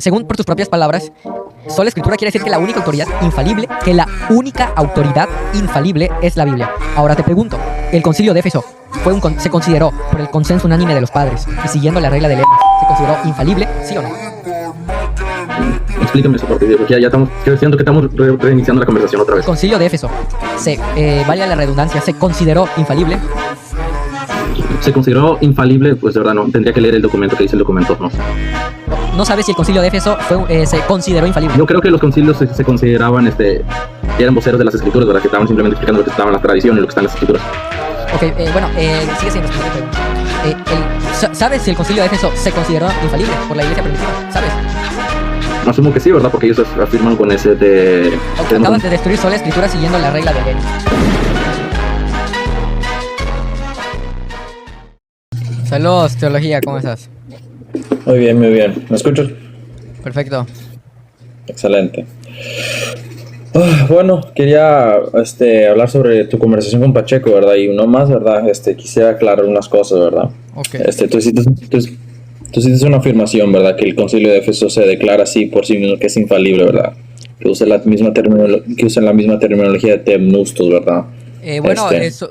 según por tus propias palabras, sola escritura quiere decir que la única autoridad infalible es la Biblia. Ahora te pregunto, el concilio de Éfeso se consideró por el consenso unánime de los padres y siguiendo la regla de Lenin, ¿se consideró infalible, sí o no? Explícame eso, porque ya estamos, siento que estamos reiniciando la conversación otra El vez. concilio de Éfeso, valga la redundancia, se consideró infalible. ¿Se consideró infalible? Pues de verdad no, tendría que leer el documento que dice el documento, no. No sabes si el concilio de Éfeso se consideró infalible. Yo creo que los concilios se consideraban, eran voceros de las escrituras, ¿verdad? Que estaban simplemente explicando lo que estaban en las tradiciones y lo que está en las escrituras. Ok, sigue siendo ¿sabes si el concilio de Éfeso se consideró infalible por la iglesia primitiva? ¿Sabes? Asumo que sí, ¿verdad? Porque ellos afirman con ese de... Acaban de destruir sola escritura siguiendo la regla de Lenin. Saludos, teología, ¿cómo estás? Muy bien, muy bien. ¿Me escuchas? Perfecto. Excelente. Bueno, quería hablar sobre tu conversación con Pacheco, ¿verdad? Y uno más, ¿verdad? Quisiera aclarar unas cosas, ¿verdad? Okay. Tú hiciste una afirmación, ¿verdad? Que el concilio de Éfeso se declara así por sí mismo que es infalible, ¿verdad? Que usa la misma terminología de Theopneustos, ¿verdad?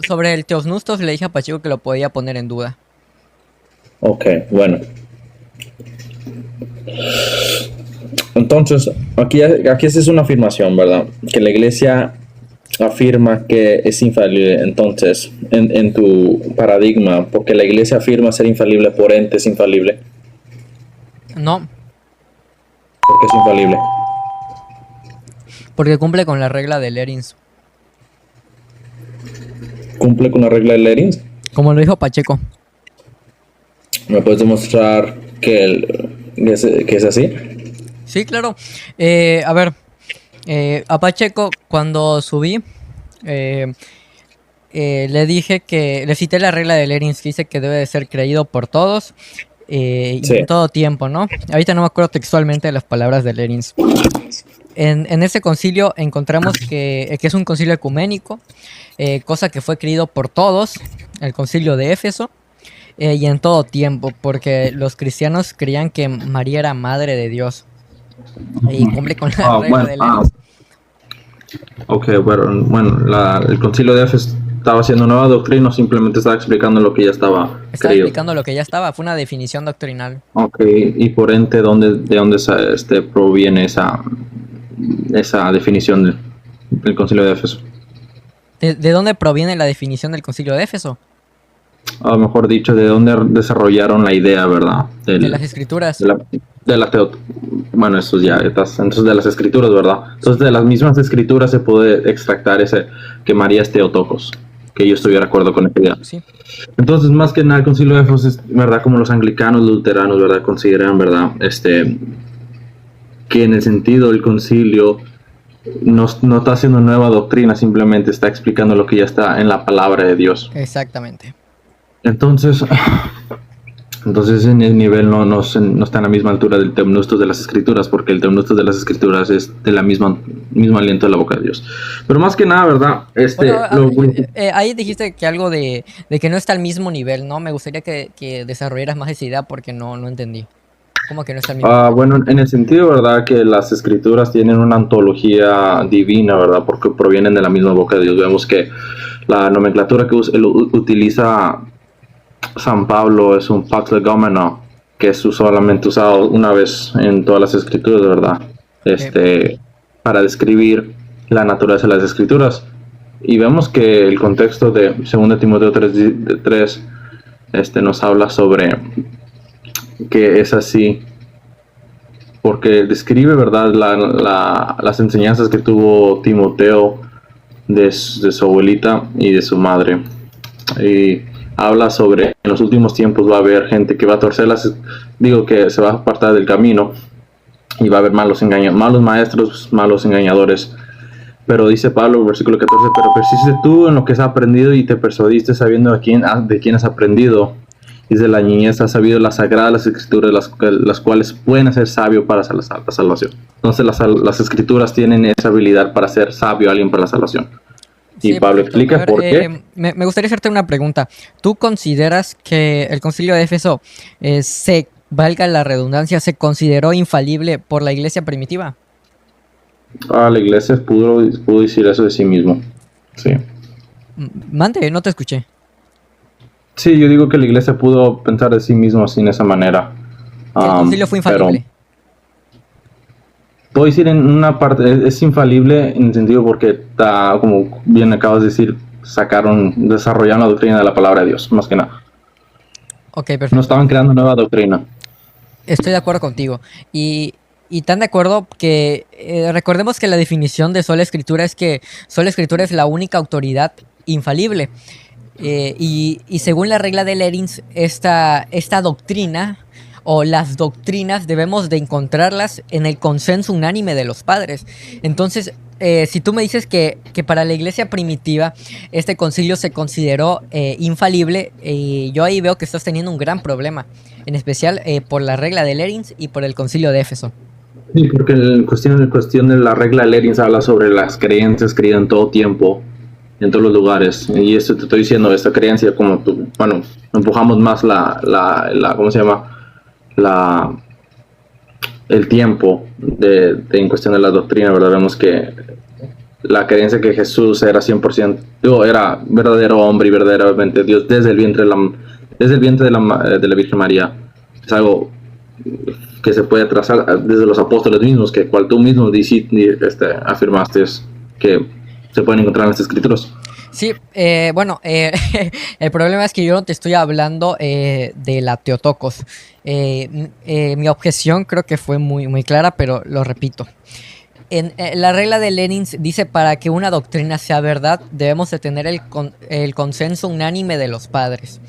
Sobre el Theopneustos le dije a Pacheco que lo podía poner en duda. Ok, bueno. Entonces, aquí esa es una afirmación, ¿verdad? Que la iglesia afirma que es infalible. Entonces, en tu paradigma, porque la iglesia afirma ser infalible, por ente es infalible. No. ¿Por qué es infalible? Porque cumple con la regla de Lerins. ¿Cumple con la regla de Lerins? Como lo dijo Pacheco. ¿Me puedes demostrar que es así? Sí, claro. A Pacheco, cuando subí, le dije que le cité la regla de Lerins que dice que debe de ser creído por todos y en todo tiempo, ¿no? Ahorita no me acuerdo textualmente de las palabras de Lerins. En ese concilio encontramos que es un concilio ecuménico, cosa que fue creído por todos, el concilio de Éfeso. Y en todo tiempo, porque los cristianos creían que María era madre de Dios. Y cumple con la regla de Lerins. Ok, bueno, el concilio de Éfeso estaba haciendo nueva doctrina o simplemente estaba explicando lo que ya estaba creído. Explicando lo que ya estaba, fue una definición doctrinal. Ok, y por ente, ¿de dónde proviene esa definición del concilio de Éfeso? ¿De dónde proviene la definición del concilio de Éfeso? Mejor dicho, ¿de dónde desarrollaron la idea, verdad? De las escrituras. Bueno, eso ya, entonces de las escrituras, ¿verdad? Entonces de las mismas escrituras se puede extractar que María es Theotokos, que yo estoy de acuerdo con esa idea. Sí. Entonces, más que nada, el concilio de Éfeso es, ¿verdad? Como los anglicanos, los luteranos, ¿verdad? Consideran, ¿verdad? Que en el sentido del concilio no está haciendo nueva doctrina, simplemente está explicando lo que ya está en la palabra de Dios. Exactamente. Entonces en el nivel no está en la misma altura del Theopneustos de las escrituras, porque el Theopneustos de las escrituras es de la mismo aliento de la boca de Dios. Pero más que nada, ¿verdad? Ahí dijiste que algo de que no está al mismo nivel, ¿no? Me gustaría que desarrollaras más esa idea porque no entendí. ¿Cómo que no está al mismo nivel? Bueno, en el sentido, ¿verdad? Que las escrituras tienen una antología divina, ¿verdad? Porque provienen de la misma boca de Dios. Vemos que la nomenclatura que utiliza San Pablo es un pax legomeno, que es solamente usado una vez en todas las escrituras, ¿verdad? Para describir la naturaleza de las escrituras. Y vemos que el contexto de 2 Timoteo 3 nos habla sobre que es así, porque describe, ¿verdad? Las enseñanzas que tuvo Timoteo de su abuelita y de su madre. Y habla sobre en los últimos tiempos va a haber gente que va a torcer que se va a apartar del camino y va a haber malos maestros, malos engañadores. Pero dice Pablo, versículo 14, pero persiste tú en lo que has aprendido y te persuadiste sabiendo de quién has aprendido. Desde la niñez has sabido las sagradas escrituras, las cuales pueden hacer sabio para la salvación. Entonces las escrituras tienen esa habilidad para hacer sabio a alguien para la salvación. Y Sí, Pablo perfecto. explica por qué. Me gustaría hacerte una pregunta. ¿Tú consideras que el concilio de Éfeso se valga la redundancia, se consideró infalible por la iglesia primitiva? La iglesia pudo decir eso de sí mismo. Sí. Mande, no te escuché. Sí, yo digo que la iglesia pudo pensar de sí mismo así en esa manera. Que el concilio fue infalible. Puedo decir en una parte, es infalible en el sentido porque está, como bien acabas de decir, desarrollaron la doctrina de la palabra de Dios, más que nada. Ok, perfecto. No estaban creando nueva doctrina. Estoy de acuerdo contigo. Y tan de acuerdo que recordemos que la definición de sola escritura es que sola escritura es la única autoridad infalible. Y según la regla de Lerins, esta doctrina o las doctrinas debemos de encontrarlas en el consenso unánime de los padres. Entonces, si tú me dices que para la iglesia primitiva este concilio se consideró infalible, yo ahí veo que estás teniendo un gran problema, en especial por la regla de Lerins y por el concilio de Éfeso. Sí, porque en cuestión de la regla de Lerins habla sobre las creencias creídas en todo tiempo, en todos los lugares. Y esto te estoy diciendo, esta creencia, como tú, bueno, empujamos más ¿cómo se llama? El tiempo en cuestión de la doctrina, ¿verdad? Vemos que la creencia que Jesús era 100%, era verdadero hombre y verdaderamente Dios desde el vientre de la Virgen María. Es algo que se puede trazar desde los apóstoles mismos, que cual tú mismo afirmaste que se pueden encontrar en las escrituras. Sí, bueno, el problema es que yo no te estoy hablando de la Teotocos. Mi objeción creo que fue muy, muy clara, pero lo repito. En la regla de Lerins dice: para que una doctrina sea verdad, debemos de tener el consenso unánime de los padres.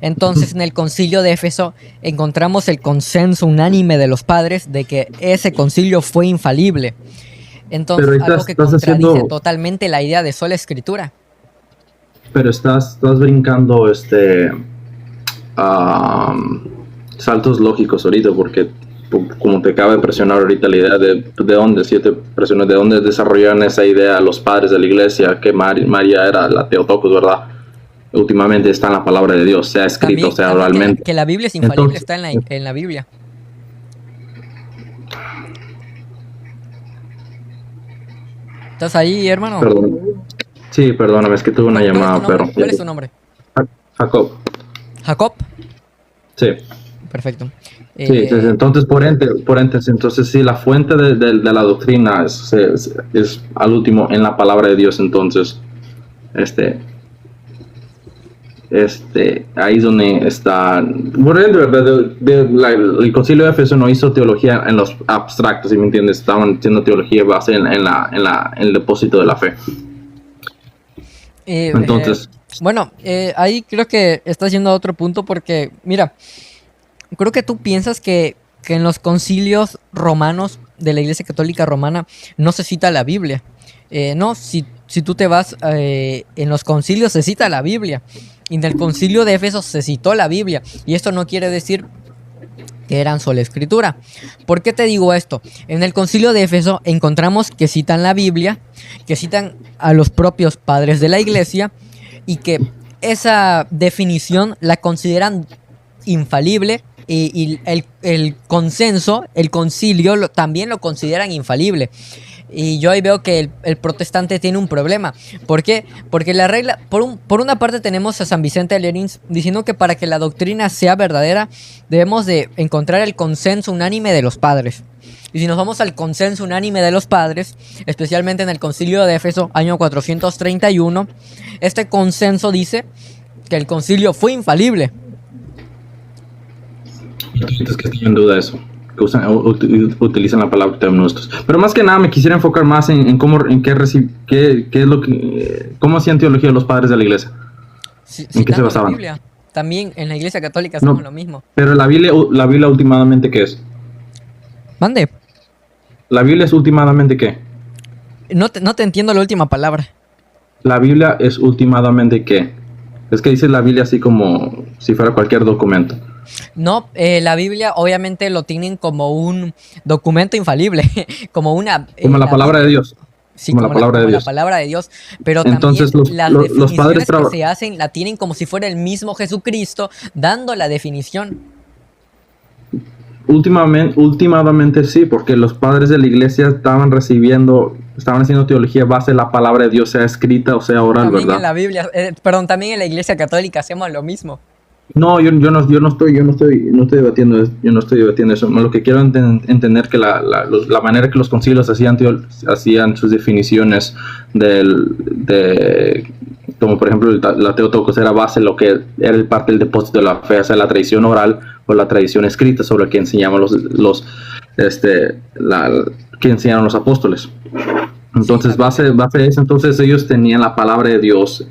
Entonces, en el concilio de Éfeso encontramos el consenso unánime de los padres de que ese concilio fue infalible. Entonces, algo que contradice totalmente la idea de sola escritura. Pero estás brincando saltos lógicos ahorita, porque como te acaba de presionar ahorita la idea de dónde desarrollaron esa idea los padres de la iglesia, que María era la Teotocos, ¿verdad? Últimamente está en la palabra de Dios, sea escrito, sea oralmente. Que la Biblia es infalible. Entonces, está en la Biblia. ¿Estás ahí, hermano? Perdón. Sí, perdóname, es que tuve una llamada, pero... ¿Cuál es tu nombre? Jacob. ¿Jacob? Sí. Perfecto. Sí, entonces por ente, entonces sí, la fuente de la doctrina es al último en la palabra de Dios. Entonces, ahí es donde está. Por ejemplo, el concilio de Éfeso no hizo teología en los abstractos, ¿sí me entiendes? Estaban haciendo teología base en el depósito de la fe. Entonces, bueno, ahí creo que estás yendo a otro punto, porque mira, creo que tú piensas que en los concilios romanos de la Iglesia Católica Romana no se cita la Biblia. No, si tú te vas, en los concilios se cita la Biblia. Y en el concilio de Éfeso se citó la Biblia. Y esto no quiere decir que eran sola escritura. ¿Por qué te digo esto? En el concilio de Éfeso encontramos que citan la Biblia, que citan a los propios padres de la iglesia, y que esa definición la consideran infalible, y el consenso, el concilio también lo consideran infalible. Y yo ahí veo que el protestante tiene un problema. ¿Por qué? Porque la regla, por una parte tenemos a San Vicente de Lerins diciendo que para que la doctrina sea verdadera debemos de encontrar el consenso unánime de los padres. Y si nos vamos al consenso unánime de los padres, especialmente en el concilio de Éfeso, año 431, este consenso dice que el concilio fue infalible. Es que estoy en duda de eso, que utilizan la palabra términos. Pero más que nada me quisiera enfocar más en cómo hacían teología los padres de la iglesia. ¿En qué se basaban? La Biblia. También en la iglesia católica hacemos lo mismo. Pero la Biblia últimamente, ¿qué es? Mande. ¿La Biblia es últimamente qué? No te entiendo la última palabra. La Biblia es últimamente qué. Es que dice la Biblia así como si fuera cualquier documento. No, la Biblia obviamente lo tienen como un documento infalible, como la palabra de Dios. Sí, como la palabra de Dios. Pero entonces, también las definiciones que se hacen la tienen como si fuera el mismo Jesucristo dando la definición. Últimamente sí, porque los padres de la iglesia estaban haciendo teología base de la palabra de Dios, sea escrita o sea oral, También ¿verdad? en la Biblia, perdón, también en la Iglesia Católica hacemos lo mismo. No, yo no estoy debatiendo, yo no estoy debatiendo eso. Lo que quiero entender que la manera que los concilios hacían sus definiciones como por ejemplo la Teotocos era base lo que era el parte del depósito de la fe, o sea, la tradición oral o la tradición escrita sobre la que enseñaban que enseñaron los apóstoles. Entonces, Sí, base de eso, entonces ellos tenían la palabra de Dios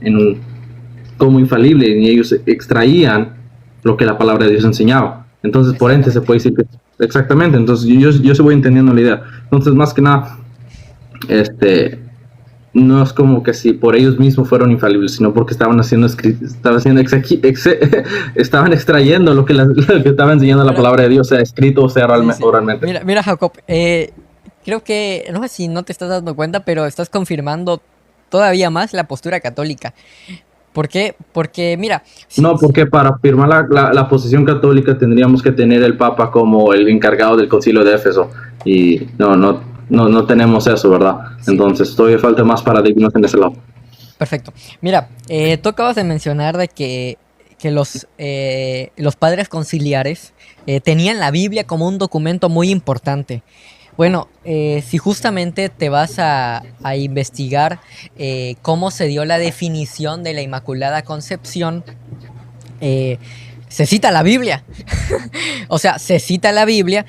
como infalible y ellos extraían lo que la palabra de Dios enseñaba. Entonces, por ende, se puede decir que exactamente. Entonces, yo se voy entendiendo la idea. Entonces, más que nada, no es como que si por ellos mismos fueron infalibles, sino porque estaban estaban extrayendo lo que estaba enseñando la palabra de Dios, sea escrito o sea sí, sí. oralmente. Mira, Jacob, creo que, no sé si no te estás dando cuenta, pero estás confirmando todavía más la postura católica. ¿Por qué? Porque, mira, No, porque para firmar la posición católica tendríamos que tener el Papa como el encargado del Concilio de Éfeso. Y no tenemos eso, ¿verdad? sí, Entonces todavía falta más paradigmas en ese lado. perfecto. Mira, tú acabas de mencionar de que los padres conciliares tenían la Biblia como un documento muy importante. Bueno, si justamente te vas a investigar cómo se dio la definición de la Inmaculada Concepción, eh, se cita la Biblia. O sea, se cita la Biblia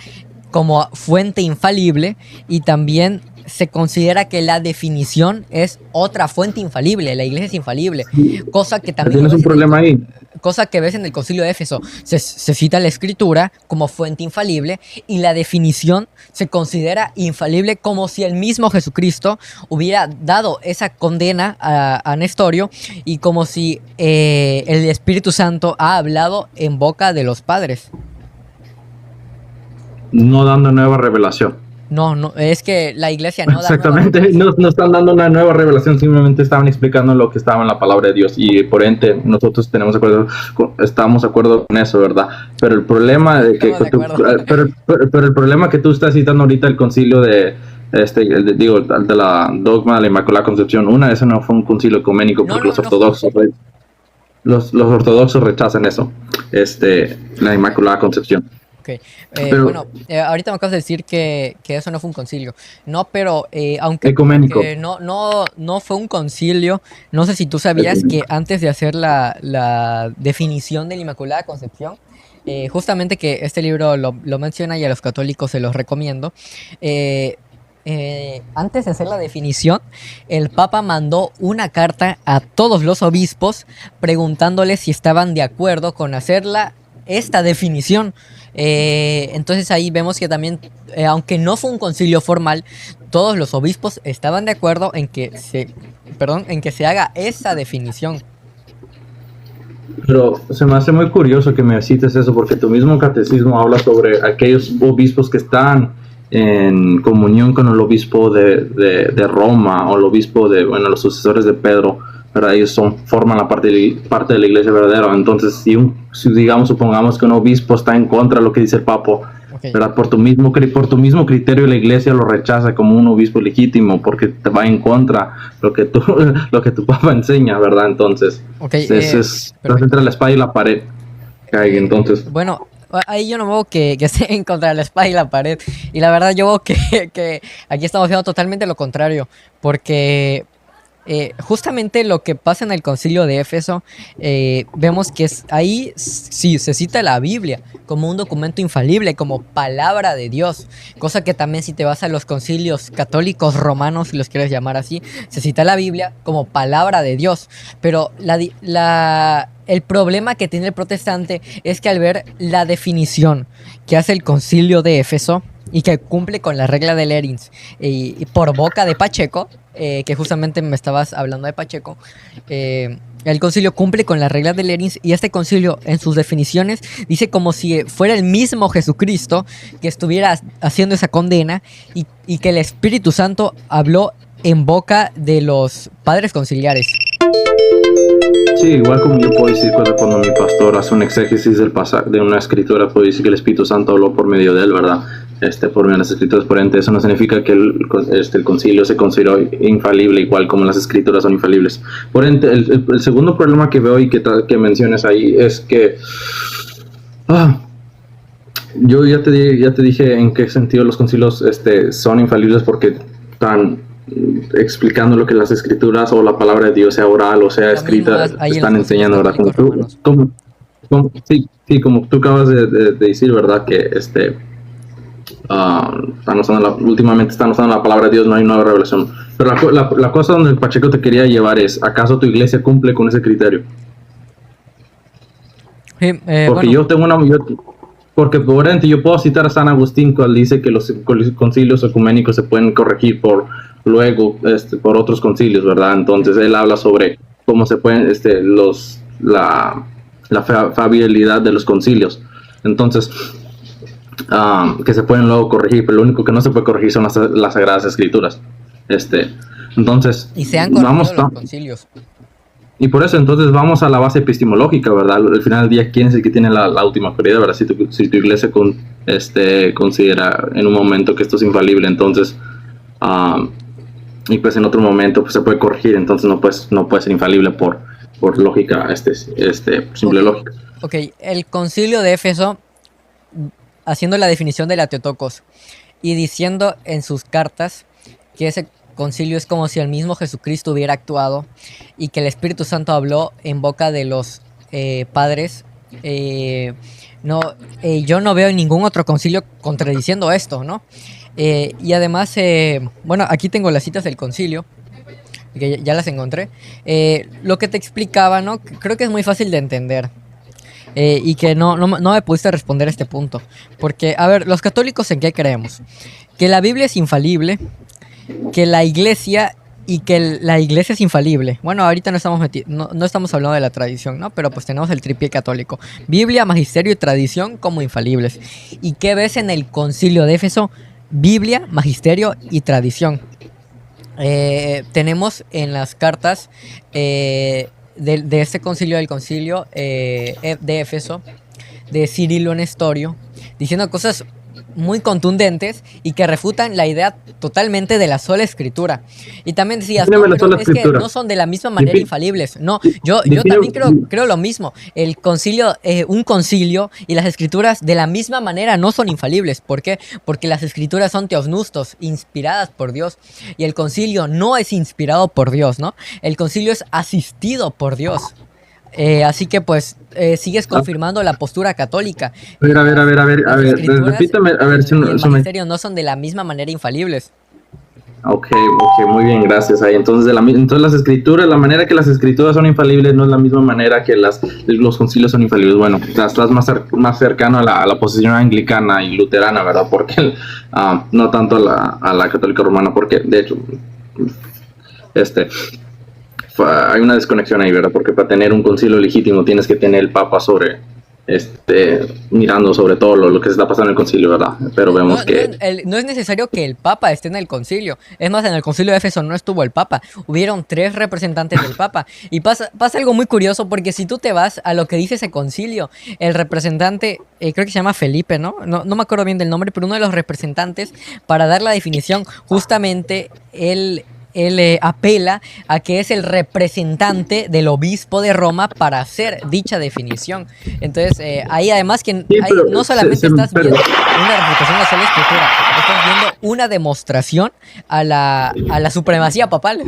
como fuente infalible y también se considera que la definición es otra fuente infalible, la iglesia es infalible, cosa que también Tienes un problema ahí. cosa que ves en el Concilio de Éfeso. Se cita la Escritura como fuente infalible y la definición se considera infalible como si el mismo Jesucristo hubiera dado esa condena a Nestorio y como si el Espíritu Santo ha hablado en boca de los padres. No dando nueva revelación. No, es que la iglesia no da nueva Exactamente, revelación. no están dando una nueva revelación, simplemente estaban explicando lo que estaba en la palabra de Dios y por ende nosotros estamos de acuerdo con eso, ¿verdad? Pero el problema de que Estamos de acuerdo. pero el problema que tú estás citando ahorita el concilio de la dogma de la Inmaculada Concepción, eso no fue un concilio ecuménico No, porque no, no. los ortodoxos rechazan eso, la Inmaculada Concepción. Ok, Pero bueno, ahorita me acabas de decir que eso no fue un concilio. No, pero ecuménico. aunque no fue un concilio, no sé si tú sabías que antes de hacer la definición de la Inmaculada Concepción, justamente que este libro lo menciona y a los católicos se los recomiendo, antes de hacer la definición, el Papa mandó una carta a todos los obispos preguntándoles si estaban de acuerdo con esta definición. Entonces ahí vemos que también, aunque no fue un concilio formal, todos los obispos estaban de acuerdo en que se haga esa definición. Pero se me hace muy curioso que me cites eso, porque tu mismo catecismo habla sobre aquellos obispos que están en comunión con el obispo de Roma o el obispo los sucesores de Pedro, ¿verdad? Ellos forman la parte de la iglesia verdadera. Entonces, si supongamos que un obispo está en contra de lo que dice el Papa, Okay. ¿verdad? Por tu mismo criterio, la iglesia lo rechaza como un obispo legítimo porque te va en contra lo que tu Papa enseña, ¿verdad? Entonces, estás entre la espada y la pared. Entonces, bueno, ahí yo no veo que esté en contra de la espada y la pared. Y la verdad yo veo que aquí estamos viendo totalmente lo contrario. Porque justamente lo que pasa en el concilio de Éfeso, vemos que ahí sí se cita la Biblia como un documento infalible, como palabra de Dios, cosa que también si te vas a los concilios católicos romanos, si los quieres llamar así, se cita la Biblia como palabra de Dios, pero el problema que tiene el protestante es que al ver la definición que hace el concilio de Éfeso y que cumple con la regla de Lerins y por boca de Pacheco, que justamente me estabas hablando de Pacheco, el concilio cumple con las reglas de Lerins y este concilio en sus definiciones dice como si fuera el mismo Jesucristo que estuviera haciendo esa condena y que el Espíritu Santo habló en boca de los padres conciliares. Sí, igual como yo puedo decir cuando mi pastor hace un exégesis del pasaje de una escritura, puedo decir que el Espíritu Santo habló por medio de él, ¿verdad? Por medio de las escrituras. Por ende, eso no significa que el concilio se consideró infalible, igual como las escrituras son infalibles. Por ende, el segundo problema que veo y que mencionas ahí es que yo ya te dije en qué sentido los concilios son infalibles, porque están explicando lo que las escrituras o la palabra de Dios, sea oral o sea escrita, están enseñando, ¿verdad? Como tú acabas de decir, ¿verdad? Que últimamente están usando la palabra de Dios, no hay nueva revelación. Pero la cosa donde el Pacheco te quería llevar es, ¿acaso tu iglesia cumple con ese criterio? Sí, porque bueno. yo tengo porque por ende yo puedo citar a San Agustín, cual dice que los concilios ecuménicos se pueden corregir luego por otros concilios, ¿verdad? Entonces él habla sobre cómo se pueden la fiabilidad de los concilios. Entonces, que se pueden luego corregir, pero lo único que no se puede corregir son las Sagradas Escrituras. Entonces, Y se han corregido los concilios. Y por eso entonces vamos a la base epistemológica, ¿verdad? Al final del día, ¿quién es el que tiene la última prioridad, ¿verdad? Si tu iglesia considera en un momento que esto es infalible, entonces, y pues en otro momento pues se puede corregir, entonces no puede ser infalible por lógica, simple lógica. Ok, el concilio de Éfeso, haciendo la definición de la Teotokos y diciendo en sus cartas que ese concilio es como si el mismo Jesucristo hubiera actuado y que el Espíritu Santo habló en boca de los padres. Yo no veo ningún otro concilio contradiciendo esto, ¿no? Y además, bueno, aquí tengo las citas del concilio, que ya las encontré. Lo que te explicaba, ¿no? Creo que es muy fácil de entender. Y que no me pudiste responder a este punto. Porque, a ver, los católicos, ¿en qué creemos? Que la Biblia es infalible, que la iglesia es infalible. Bueno, ahorita no estamos hablando de la tradición, ¿no? Pero pues tenemos el tripié católico: Biblia, magisterio y tradición como infalibles. ¿Y qué ves en el concilio de Éfeso? Biblia, magisterio y tradición. Tenemos en las cartas de este concilio, del concilio de Éfeso, de Cirilo Nestorio, diciendo cosas muy contundentes y que refutan la idea totalmente de la sola escritura. Y también decías, no, pero es que no son de la misma manera infalibles. No, yo también creo lo mismo. El concilio, un concilio y las escrituras de la misma manera no son infalibles. ¿Por qué? Porque las escrituras son teosnustos, inspiradas por Dios, y el concilio no es inspirado por Dios, ¿no? El concilio es asistido por Dios. Así que pues sigues confirmando la postura católica. A ver, repítame, a ver si el magisterio no son de la misma manera infalibles. Ok, muy bien, gracias. Entonces las escrituras, la manera que las escrituras son infalibles no es la misma manera que los concilios son infalibles. Bueno, estás más cercano a la posición anglicana y luterana, ¿verdad? Porque no tanto a la católica romana, porque de hecho hay una desconexión ahí, ¿verdad? Porque para tener un concilio legítimo tienes que tener el Papa mirando sobre todo lo que se está pasando en el concilio, ¿verdad? Pero vemos no es necesario que el Papa esté en el concilio. Es más, en el concilio de Éfeso no estuvo el Papa. Hubieron 3 representantes del Papa. Y pasa algo muy curioso, porque si tú te vas a lo que dice ese concilio, el representante, creo que se llama Felipe, ¿no? No me acuerdo bien del nombre, pero uno de los representantes, para dar la definición, justamente él apela a que es el representante del obispo de Roma para hacer dicha definición. Entonces, ahí además no solamente estás viendo una refutación de la sola escritura, estás viendo una demostración a la supremacía papal.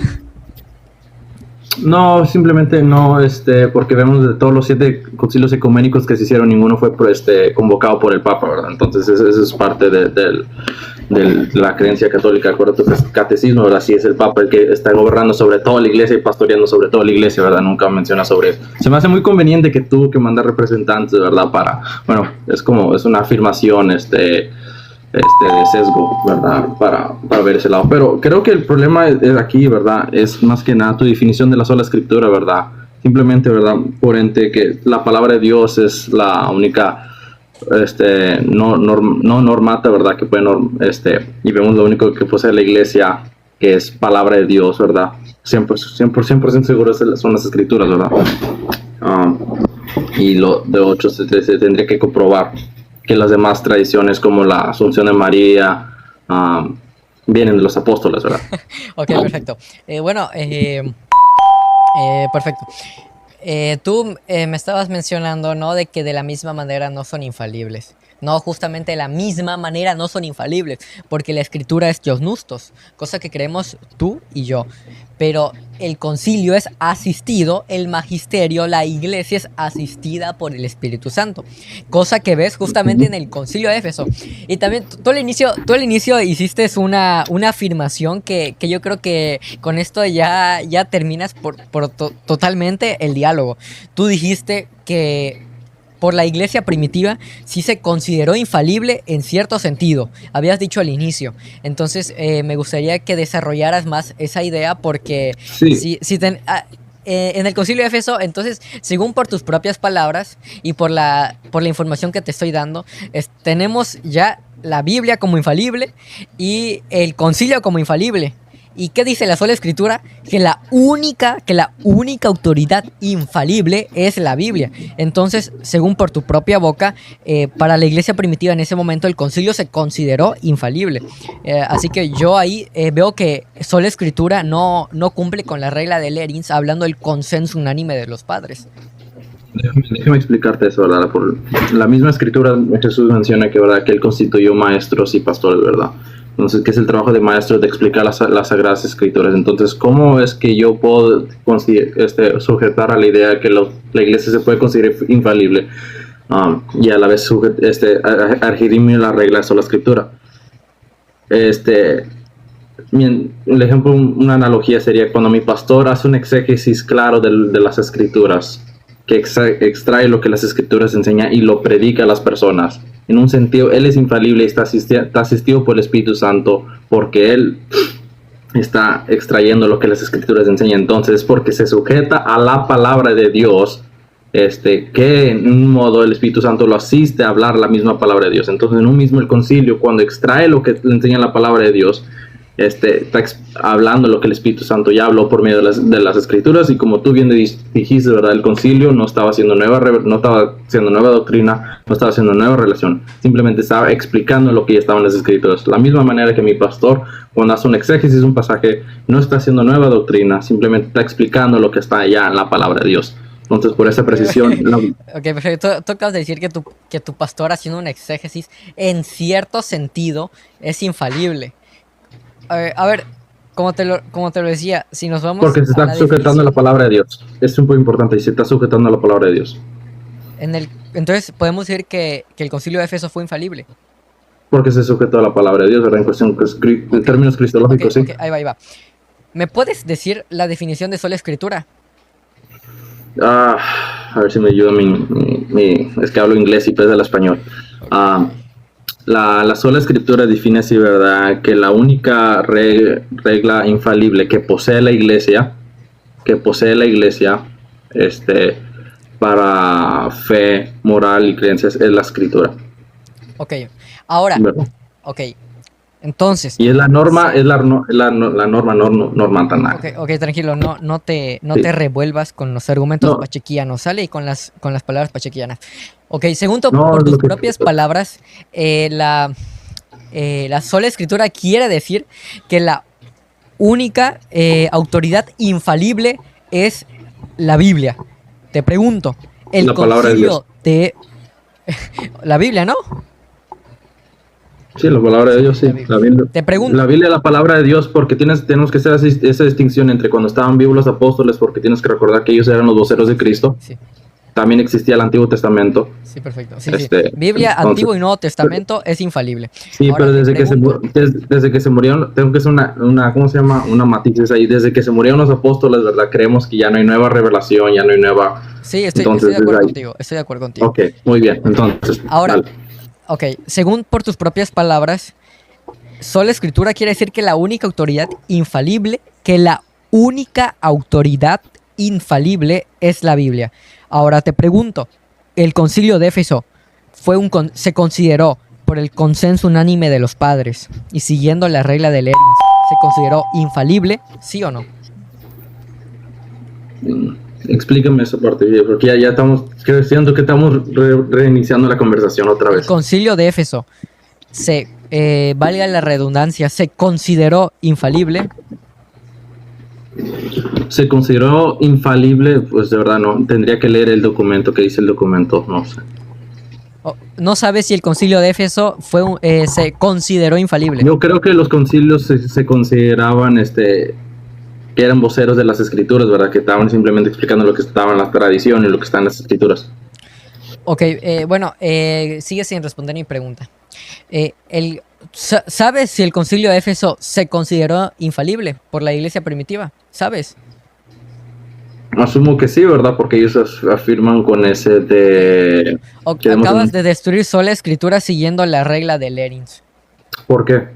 No, simplemente no, porque vemos de todos los 7 concilios ecuménicos que se hicieron, ninguno fue convocado por el Papa, ¿verdad? Entonces eso es parte de la creencia católica. Acuérdate que el catecismo, ¿verdad? Sí, es el Papa el que está gobernando sobre toda la iglesia y pastoreando sobre toda la iglesia, ¿verdad? Nunca menciona sobre eso. Se me hace muy conveniente que tuvo que mandar representantes, ¿verdad? Es una afirmación, de sesgo, ¿verdad? Para ver ese lado. Pero creo que el problema es aquí, ¿verdad? Es más que nada tu definición de la sola escritura, ¿verdad? Simplemente, ¿verdad? Por ente que la palabra de Dios es la única no normata, ¿verdad? Que puede y vemos lo único que posee la iglesia que es palabra de Dios, ¿verdad? 100% seguro son las escrituras, ¿verdad? Y lo de 8 se tendría que comprobar que las demás tradiciones como la Asunción de María vienen de los apóstoles, ¿verdad? Ok, perfecto. Perfecto. Tú me estabas mencionando, ¿no? De que de la misma manera no son infalibles. No, justamente de la misma manera no son infalibles, porque la escritura es Dios Nustos, cosa que creemos tú y yo. Pero el concilio es asistido, el magisterio, la iglesia es asistida por el Espíritu Santo, cosa que ves justamente en el concilio de Éfeso. Y también tú al inicio hiciste una afirmación que yo creo que con esto ya terminas totalmente el diálogo. Tú dijiste que por la iglesia primitiva sí se consideró infalible en cierto sentido. Habías dicho al inicio. Entonces me gustaría que desarrollaras más esa idea porque sí. En el concilio de Éfeso, entonces, según por tus propias palabras y por la información que te estoy dando, tenemos ya la Biblia como infalible y el concilio como infalible. ¿Y qué dice la sola escritura? Que la única autoridad infalible es la Biblia. Entonces, según por tu propia boca, para la iglesia primitiva en ese momento el concilio se consideró infalible. Así que yo ahí veo que sola escritura no cumple con la regla de Lerins, hablando del consenso unánime de los padres. Déjame explicarte eso, ¿verdad? Por la misma escritura Jesús menciona que, ¿verdad?, que él constituyó maestros y pastores, ¿verdad? Entonces, ¿qué es el trabajo de maestro? De explicar las Sagradas Escrituras. Entonces, ¿cómo es que yo puedo sujetar a la idea de que la iglesia se puede considerar infalible y a la vez adherirme la regla de la Escritura? El ejemplo, una analogía sería cuando mi pastor hace un exégesis claro de las Escrituras, que extrae lo que las Escrituras enseñan y lo predica a las personas. En un sentido, él es infalible y está asistido por el Espíritu Santo porque él está extrayendo lo que las Escrituras enseñan. Entonces, porque se sujeta a la palabra de Dios, que en un modo el Espíritu Santo lo asiste a hablar la misma palabra de Dios. Entonces, en un mismo el concilio, cuando extrae lo que le enseña la palabra de Dios, está hablando lo que el Espíritu Santo ya habló por medio de las Escrituras, y como tú bien dijiste, ¿verdad? El concilio no estaba haciendo nueva doctrina, no estaba haciendo nueva relación, simplemente estaba explicando lo que ya estaba en las Escrituras. La misma manera que mi pastor, cuando hace un exégesis, un pasaje, no está haciendo nueva doctrina, simplemente está explicando lo que está ya en la palabra de Dios. Entonces, por esa precisión... Ok, perfecto. Tú acabas de decir que tu pastor, haciendo un exégesis, en cierto sentido, es infalible. A ver, como te lo decía, si nos vamos... Porque se está sujetando a la palabra de Dios. Es muy importante, y se está sujetando a la palabra de Dios. Entonces, podemos decir que el concilio de Éfeso fue infalible. Porque se sujetó a la palabra de Dios, ¿verdad? En términos cristológicos, sí. Ahí va. ¿Me puedes decir la definición de sola escritura? A ver si me ayuda es que hablo inglés y pesa el español. La sola escritura define así, ¿verdad?, que la única regla infalible que posee la iglesia, para fe, moral y creencias, es la escritura. Ok, ahora, ¿verdad? Ok, entonces... Y es la norma, es la norma, no tan nada. Ok, tranquilo, no te revuelvas con los argumentos pachequianos, ¿sale? Y con las palabras pachequianas. Ok, según por tus propias palabras, la sola escritura quiere decir que la única autoridad infalible es la Biblia. Te pregunto, el concilio de... La Biblia, ¿no? Sí, la palabra de Dios, sí. La Biblia, te pregunto. La Biblia es la palabra de Dios, porque tenemos que hacer esa distinción entre cuando estaban vivos los apóstoles, porque tienes que recordar que ellos eran los voceros de Cristo. Sí. También existía el Antiguo Testamento. Sí, perfecto. Sí. Biblia, entonces, Antiguo y Nuevo Testamento es infalible. Sí, ahora, pero desde que se murieron, tengo que hacer una ¿cómo se llama? Una matices ahí. Desde que se murieron los apóstoles, ¿verdad? Creemos que ya no hay nueva revelación, ya no hay nueva... Sí, estoy de acuerdo contigo. Estoy de acuerdo contigo. Ok, muy bien. Entonces, ahora, ok, según por tus propias palabras, sola escritura quiere decir que la única autoridad infalible es la Biblia. Ahora te pregunto, el concilio de Éfeso se consideró por el consenso unánime de los padres y siguiendo la regla de Lerins, se consideró infalible, ¿sí o no? Explícame esa parte, porque ya estamos, siento que estamos reiniciando la conversación otra El vez. concilio de Éfeso, valga la redundancia, se consideró infalible. ¿Se consideró infalible? Pues de verdad no, tendría que leer el documento, que dice el documento, no sé. No sabes si el concilio de Éfeso se consideró infalible. Yo creo que los concilios se consideraban que eran voceros de las escrituras, ¿verdad? Que estaban simplemente explicando lo que estaba en las tradiciones y lo que está en las escrituras. Ok, bueno, sigue sin responder mi pregunta. ¿Sabes si el concilio de Éfeso se consideró infalible por la iglesia primitiva? ¿Sabes? Asumo que sí, ¿verdad? Porque ellos afirman con ese de... Acabas de destruir sola escritura siguiendo la regla de Lerins. ¿Por qué?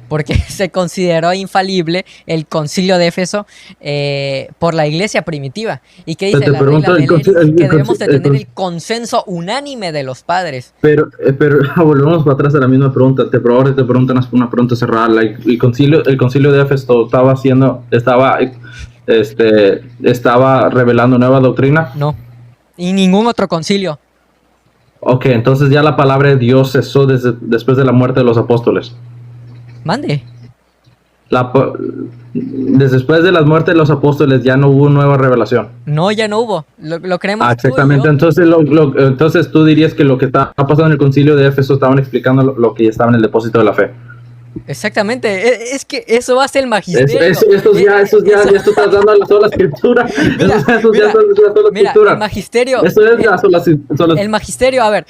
Porque se consideró infalible el concilio de Éfeso por la iglesia primitiva. ¿Y qué dice la regla de Lerins? Que debemos de tener el consenso unánime de los padres. Pero volvemos para atrás a la misma pregunta. Ahora te preguntan una pregunta cerrada. El concilio de Éfeso estaba revelando nueva doctrina. No. Y ningún otro concilio. Ok, entonces ya la palabra de Dios cesó después de la muerte de los apóstoles. Mande. Después de la muerte de los apóstoles ya no hubo nueva revelación. No, ya no hubo. Lo creemos. Exactamente. Entonces, entonces tú dirías que lo que está pasando en el concilio de Éfeso estaban explicando lo que ya estaba en el depósito de la fe. Exactamente, es que eso va a ser el magisterio. Ya estás dando la sola escritura. Mira, el magisterio. Eso es la sola. El magisterio, a ver,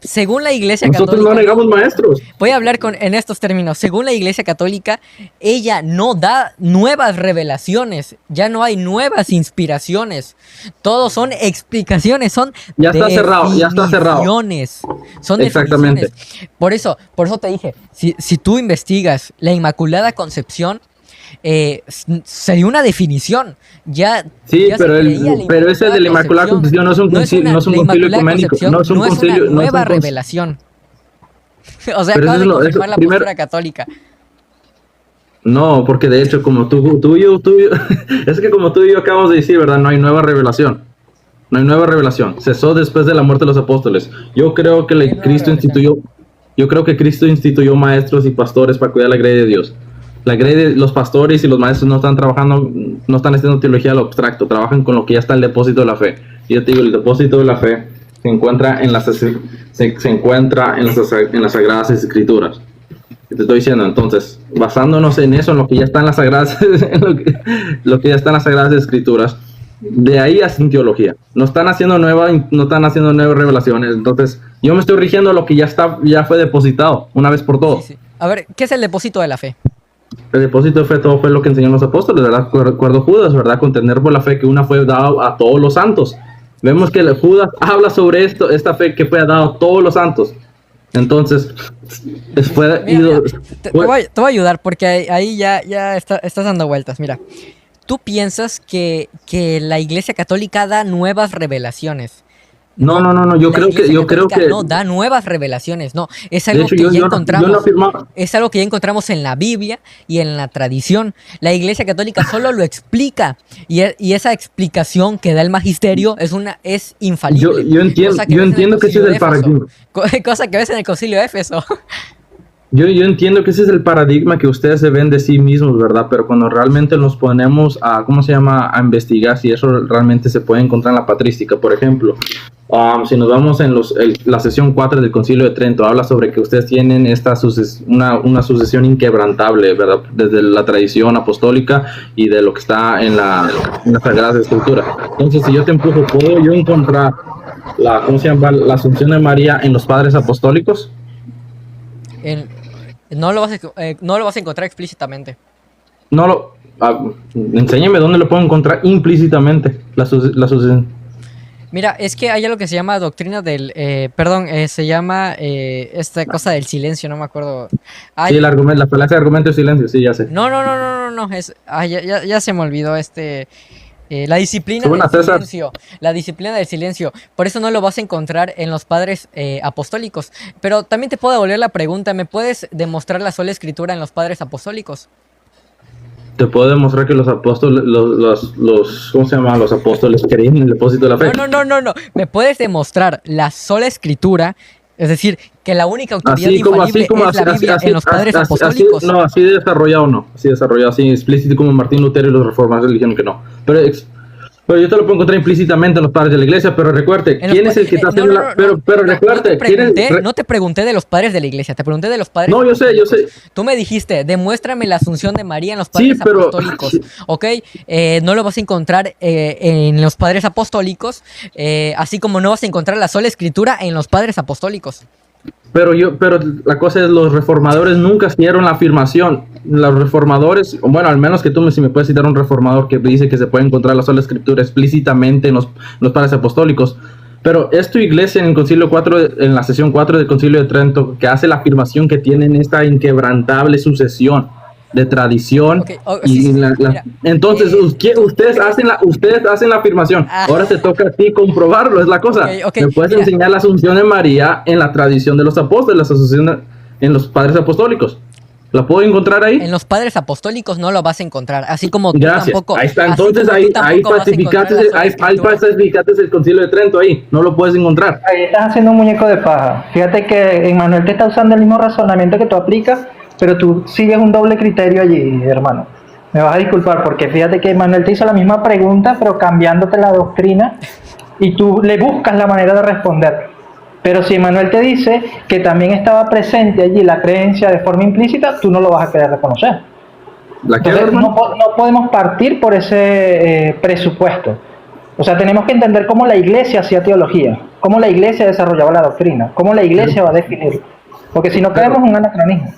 según la Iglesia Nosotros Católica. no negamos maestros. Voy a hablar en estos términos. Según la Iglesia Católica, ella no da nuevas revelaciones. Ya no hay nuevas inspiraciones. Todos son explicaciones, son ya está cerrado. Son exactamente. Definiciones. Por eso te dije, si tú investigas la Inmaculada Concepción, sería una definición. Sí, pero ese de la Inmaculada Concepción no es un concilio ecuménico. No es una nueva revelación. O sea, acabas de confirmar la postura católica. No, porque de hecho, como tú y yo, es que como tú y yo acabamos de decir, ¿verdad? No hay nueva revelación. No hay nueva revelación. Cesó después de la muerte de los apóstoles. Yo creo que Cristo instituyó maestros y pastores para cuidar la grey de Dios. Los pastores y los maestros no están trabajando, no están haciendo teología a lo abstracto, trabajan con lo que ya está en el depósito de la fe. Y yo te digo, el depósito de la fe se encuentra en las Sagradas Escrituras. Te estoy diciendo, entonces, basándonos en eso, en lo que ya está en las Sagradas, lo que ya está en las Sagradas Escrituras, de ahí hacen teología. No están haciendo nuevas revelaciones. Entonces, yo me estoy rigiendo a lo que ya fue depositado una vez por todas. Sí. A ver, ¿qué es el depósito de la fe? El depósito de fe, todo fue lo que enseñaron los apóstoles, ¿verdad? Recuerdo Judas, ¿verdad? Contender por la fe que una fue dada a todos los santos. Vemos que Judas habla sobre esta fe que fue dada a todos los santos. Entonces, después... Te voy a ayudar porque ahí ya estás dando vueltas. Mira, tú piensas que la Iglesia Católica da nuevas revelaciones. No, yo creo que no da nuevas revelaciones, no, es algo que ya encontramos. Es algo que ya encontramos en la Biblia y en la tradición. La Iglesia Católica solo lo explica y esa explicación que da el magisterio es infalible. Yo entiendo que ese es el paradigma. Cosa que ves en el Concilio de Éfeso. Yo entiendo que ese es el paradigma que ustedes se ven de sí mismos, ¿verdad? Pero cuando realmente nos ponemos a investigar si eso realmente se puede encontrar en la patrística, por ejemplo, si nos vamos en la sesión 4 del Concilio de Trento, habla sobre que ustedes tienen una sucesión inquebrantable, ¿verdad? Desde la tradición apostólica y de lo que está en las Sagradas Escrituras. Entonces, si yo te empujo, ¿puedo yo encontrar la Asunción de María en los padres apostólicos? No lo vas a encontrar explícitamente. Enséñame dónde lo puedo encontrar implícitamente, la sucesión. Mira, es que hay algo que se llama doctrina del... se llama esta cosa del silencio, no me acuerdo. Sí, la falacia de argumento y silencio, sí, ya sé. No, ya se me olvidó la disciplina del silencio. La disciplina del silencio. Por eso no lo vas a encontrar en los padres apostólicos. Pero también te puedo devolver la pregunta. ¿Me puedes demostrar la sola escritura en los padres apostólicos? Te puedo demostrar que los apóstoles, ¿cómo se llama? Los apóstoles creían en el depósito de la fe. No. ¿Me puedes demostrar la sola escritura? Es decir, que la única autoridad infalible es la Biblia en los padres apostólicos. No, así desarrollado no. Así desarrollado, así explícito como Martín Lutero y los reformadores dijeron que no. Pero yo te lo puedo encontrar implícitamente en los padres de la iglesia, pero recuerde, ¿quién es el que está haciendo pero recuerde, no te pregunté de los padres de la iglesia, te pregunté de los padres No, yo sé. Tú me dijiste, demuéstrame la asunción de María en los padres apostólicos, sí. ¿ok? No lo vas a encontrar en los padres apostólicos, así como no vas a encontrar la sola escritura en los padres apostólicos. Pero la cosa es, los reformadores nunca hicieron la afirmación. Los reformadores, bueno, al menos que si me puedes citar un reformador que dice que se puede encontrar la sola escritura explícitamente en los padres apostólicos. Pero es tu iglesia en el concilio 4, en la sesión 4 del concilio de Trento, que hace la afirmación que tienen esta inquebrantable sucesión de tradición. Okay. Entonces ustedes hacen la afirmación. Ahora te toca a ti comprobarlo, es la cosa. Me puedes enseñar la asunción de María en la tradición de los apóstoles, la asunción en los padres apostólicos. ¿La puedo encontrar ahí? En los padres apostólicos no lo vas a encontrar, así como tú Gracias. tampoco. Ahí está, entonces ahí falsificaste el concilio de Trento ahí, no lo puedes encontrar. Ahí estás haciendo un muñeco de paja. Fíjate que Emmanuel te está usando el mismo razonamiento que tú aplicas, pero tú sigues un doble criterio allí, hermano. Me vas a disculpar porque fíjate que Emmanuel te hizo la misma pregunta, pero cambiándote la doctrina, y tú le buscas la manera de responder. Pero si Emmanuel te dice que también estaba presente allí la creencia de forma implícita, tú no lo vas a querer reconocer. Entonces, no podemos partir por ese presupuesto. O sea, tenemos que entender cómo la iglesia hacía teología, cómo la iglesia desarrollaba la doctrina, cómo la iglesia va a definir. Porque si no caemos en un anacronismo.